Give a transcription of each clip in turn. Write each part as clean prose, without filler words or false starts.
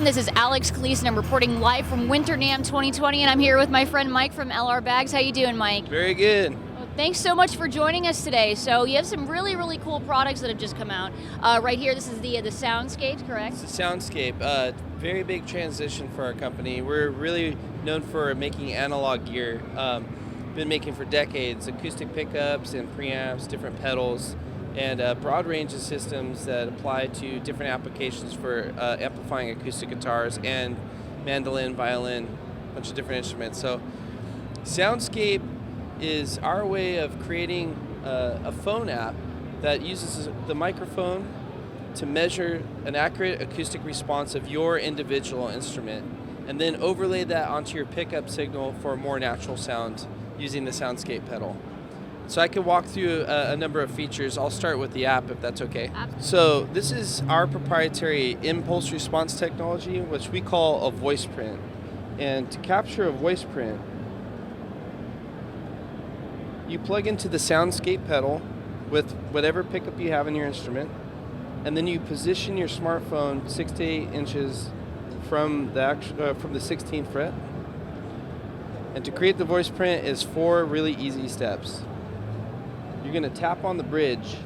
everyone. This is Alex Cleese, and I'm reporting live from Winter NAMM 2020, and I'm here with my friend Mike from LR Bags. How you doing, Mike? Very good. Well, thanks so much for joining us today. So you have some really, really cool products that have just come out. Right here, this is the Sounscape, correct? It's the Soundscape. Very big transition for our company. We're really known for making analog gear. Been making for decades, acoustic pickups and preamps, different pedals, and a broad range of systems that apply to different applications for amplifying acoustic guitars and mandolin, violin, a bunch of different instruments. So Soundscape is our way of creating a phone app that uses the microphone to measure an accurate acoustic response of your individual instrument, and then overlay that onto your pickup signal for a more natural sound using the Soundscape pedal. So I could walk through a number of features. I'll start with the app if that's okay. Absolutely. So this is our proprietary impulse response technology, which we call a voice print. And to capture a voice print, you plug into the Soundscape pedal with whatever pickup you have in your instrument, and then you position your smartphone 6 to 8 inches from the 16th fret. And to create the voice print is 4 really easy steps. You're going to tap on the bridge,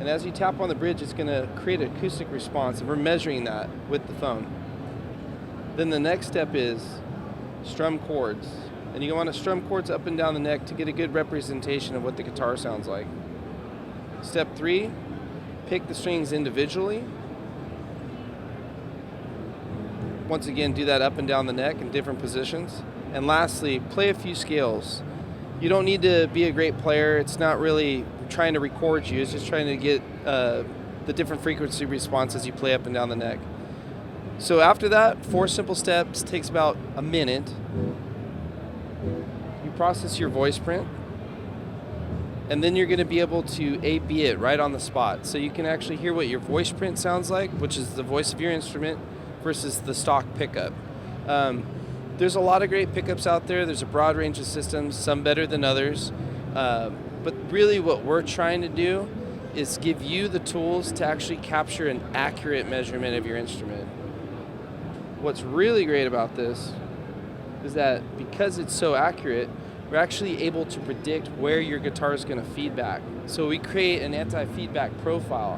and as you tap on the bridge, it's going to create an acoustic response, and we're measuring that with the phone. Then the next step is strum chords, and you want to strum chords up and down the neck to get a good representation of what the guitar sounds like. Step 3, pick the strings individually. Once again, do that up and down the neck in different positions. And lastly, play a few scales. You don't need to be a great player. It's not really trying to record you. It's just trying to get the different frequency responses you play up and down the neck. So after that, 4 simple steps, takes about a minute. You process your voice print, and then you're going to be able to A/B it right on the spot. So you can actually hear what your voice print sounds like, which is the voice of your instrument, versus the stock pickup. There's a lot of great pickups out there. There's a broad range of systems, some better than others. But really what we're trying to do is give you the tools to actually capture an accurate measurement of your instrument. What's really great about this is that because it's so accurate, we're actually able to predict where your guitar is going to feedback. So we create an anti-feedback profile,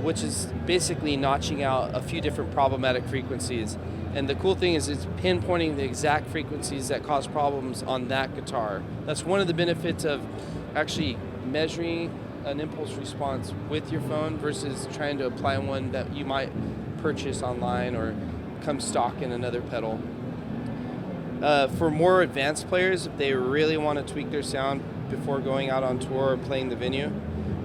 which is basically notching out a few different problematic frequencies. And the cool thing is it's pinpointing the exact frequencies that cause problems on that guitar. That's one of the benefits of actually measuring an impulse response with your phone versus trying to apply one that you might purchase online or come stock in another pedal. For more advanced players, if they really want to tweak their sound before going out on tour or playing the venue,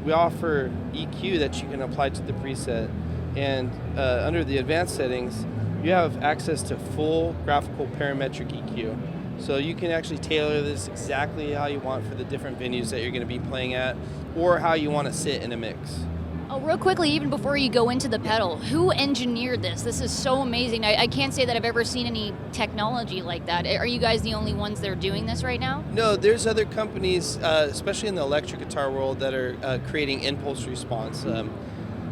we offer EQ that you can apply to the preset. And under the advanced settings, you have access to full graphical parametric EQ. So you can actually tailor this exactly how you want for the different venues that you're going to be playing at, or how you want to sit in a mix. Oh, real quickly, even before you go into the pedal, who engineered this? This is so amazing. I can't say that I've ever seen any technology like that. Are you guys the only ones that are doing this right now? No, there's other companies, especially in the electric guitar world, that are creating impulse response.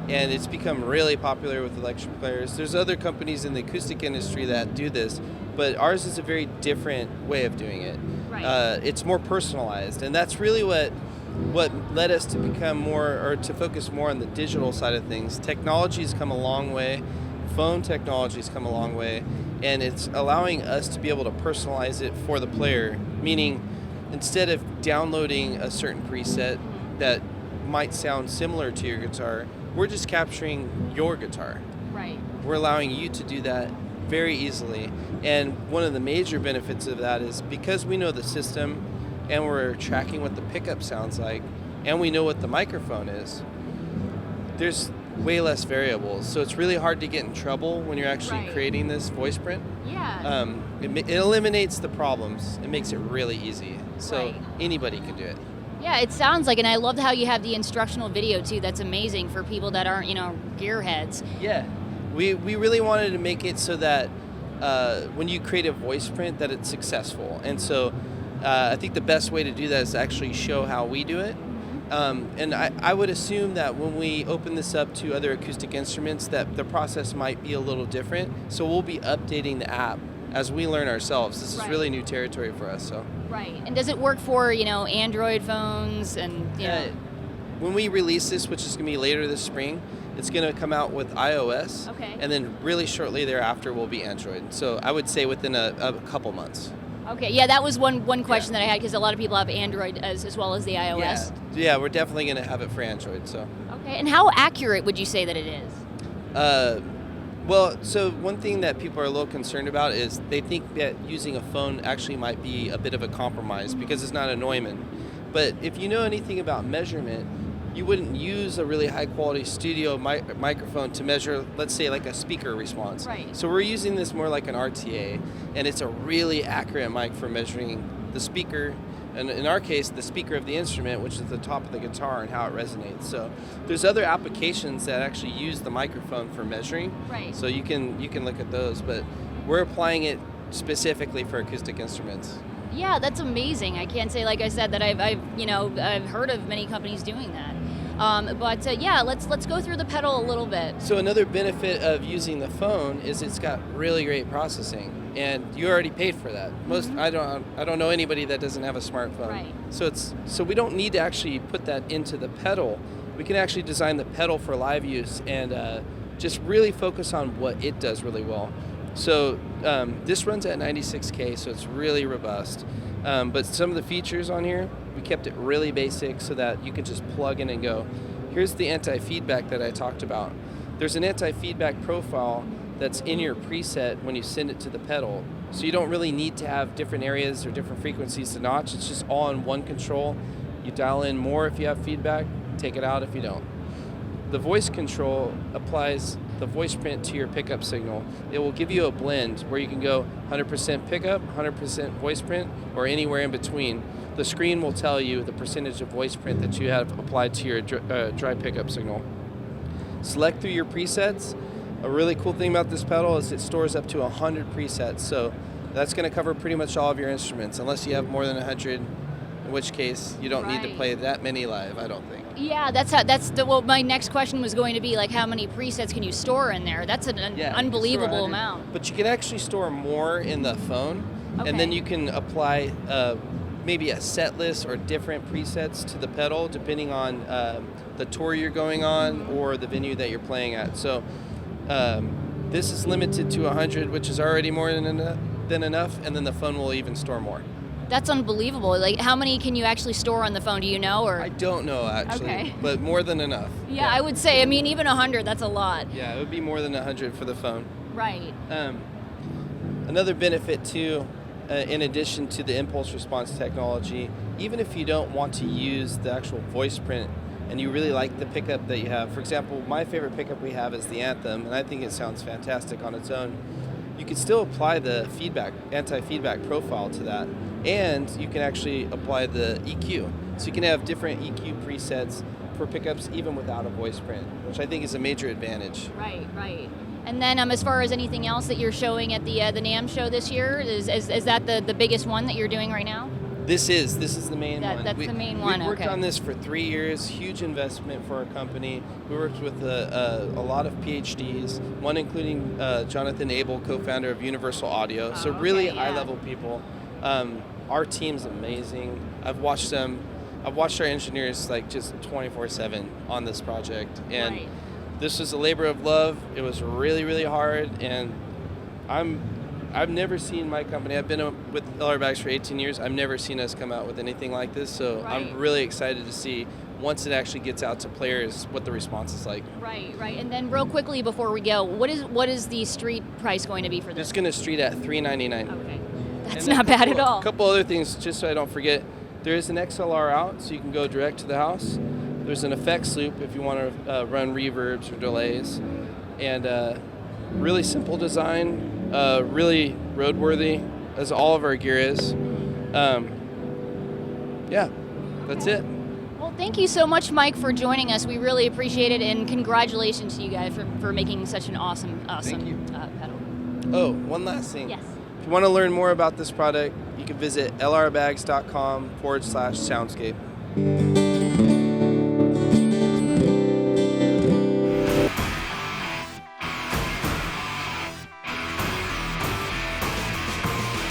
And it's become really popular with electric players. There's other companies in the acoustic industry that do this, but ours is a very different way of doing it. Right. It's more personalized, and that's really what led us to become more, or to focus more on the digital side of things. Technology's come a long way, phone technology's come a long way, and it's allowing us to be able to personalize it for the player, meaning instead of downloading a certain preset that might sound similar to your guitar, we're just capturing your guitar. Right. We're allowing you to do that very easily. And one of the major benefits of that is because we know the system and we're tracking what the pickup sounds like and we know what the microphone is, there's way less variables. So it's really hard to get in trouble when you're actually creating this voice print. Yeah. It eliminates the problems. It makes it really easy. So anybody can do it. Yeah, it sounds like, and I love how you have the instructional video too. That's amazing for people that aren't, gearheads. Yeah, we really wanted to make it so that when you create a voice print that it's successful. And so I think the best way to do that is to actually show how we do it. And I would assume that when we open this up to other acoustic instruments, that the process might be a little different. So we'll be updating the app as we learn ourselves. This is really new territory for us. So. Right. And does it work for, Android phones and, When we release this, which is going to be later this spring, it's going to come out with iOS. Okay. And then really shortly thereafter will be Android. So I would say within a couple months. Okay, yeah, that was one question that I had, because a lot of people have Android as well as the iOS. Yeah, we're definitely going to have it for Android. So. Okay, and how accurate would you say that it is? Well, so one thing that people are a little concerned about is they think that using a phone actually might be a bit of a compromise because it's not a Neumann. But if you know anything about measurement, you wouldn't use a really high quality studio microphone to measure, let's say, like a speaker response. Right. So we're using this more like an RTA, and it's a really accurate mic for measuring the speaker, and in our case, the speaker of the instrument, which is the top of the guitar and how it resonates. So there's other applications that actually use the microphone for measuring. Right. So you can look at those, but we're applying it specifically for acoustic instruments. Yeah, that's amazing. I can't say, like I said, that I've heard of many companies doing that. Let's go through the pedal a little bit. So another benefit of using the phone is it's got really great processing, and you already paid for that. I don't know anybody that doesn't have a smartphone. Right. So we don't need to actually put that into the pedal. We can actually design the pedal for live use and just really focus on what it does really well. So this runs at 96K, so it's really robust. But some of the features on here, we kept it really basic so that you can just plug in and go. Here's the anti-feedback that I talked about. There's an anti-feedback profile that's in your preset when you send it to the pedal. So you don't really need to have different areas or different frequencies to notch. It's just all in one control. You dial in more if you have feedback, take it out if you don't. The voice control applies the voice print to your pickup signal. It will give you a blend where you can go 100% pickup, 100% voice print, or anywhere in between. The screen will tell you the percentage of voice print that you have applied to your dry pickup signal. Select through your presets. A really cool thing about this pedal is it stores up to 100 presets, so that's going to cover pretty much all of your instruments, unless you have more than 100, in which case you don't need to play that many live, I don't think. Yeah, my next question was going to be, like, how many presets can you store in there? That's an unbelievable amount. But you can actually store more in the phone, and then you can apply maybe a set list or different presets to the pedal depending on the tour you're going on or the venue that you're playing at. So this is limited to 100, which is already more than enough, and then the phone will even store more. That's unbelievable. Like, how many can you actually store on the phone? Do you know? Or I don't know, actually, but more than enough. Yeah, I would say, even 100, that's a lot. Yeah, it would be more than 100 for the phone. Right. Another benefit, too, in addition to the impulse response technology, even if you don't want to use the actual voice print and you really like the pickup that you have, for example, my favorite pickup we have is the Anthem, and I think it sounds fantastic on its own. You can still apply the anti-feedback profile to that, and you can actually apply the EQ. So you can have different EQ presets for pickups even without a voice print, which I think is a major advantage. Right. And then as far as anything else that you're showing at the NAMM show this year, is that the biggest one that you're doing right now? This is the main one. That's the main one. We worked on this for 3 years. Huge investment for our company. We worked with a lot of PhDs, one including Jonathan Abel, co-founder of Universal Audio. So really high-level people. Our team's amazing. I've watched our engineers like just 24/7 on this project, and this was a labor of love. It was really, really hard, and I've never seen my company. I've been with LR Bags for 18 years. I've never seen us come out with anything like this. So I'm really excited to see once it actually gets out to players what the response is like. Right. And then real quickly before we go, what is the street price going to be for this? It's going to street at $399. Okay, that's not bad at all. A couple other things, just so I don't forget. There is an XLR out, so you can go direct to the house. There's an effects loop if you want to run reverbs or delays, and really simple design. Really roadworthy, as all of our gear is. That's it. Well, thank you so much, Mike, for joining us. We really appreciate it, and congratulations to you guys for making such an awesome pedal. Oh, one last thing. Yes. If you want to learn more about this product, you can visit lrbags.com/Soundscape.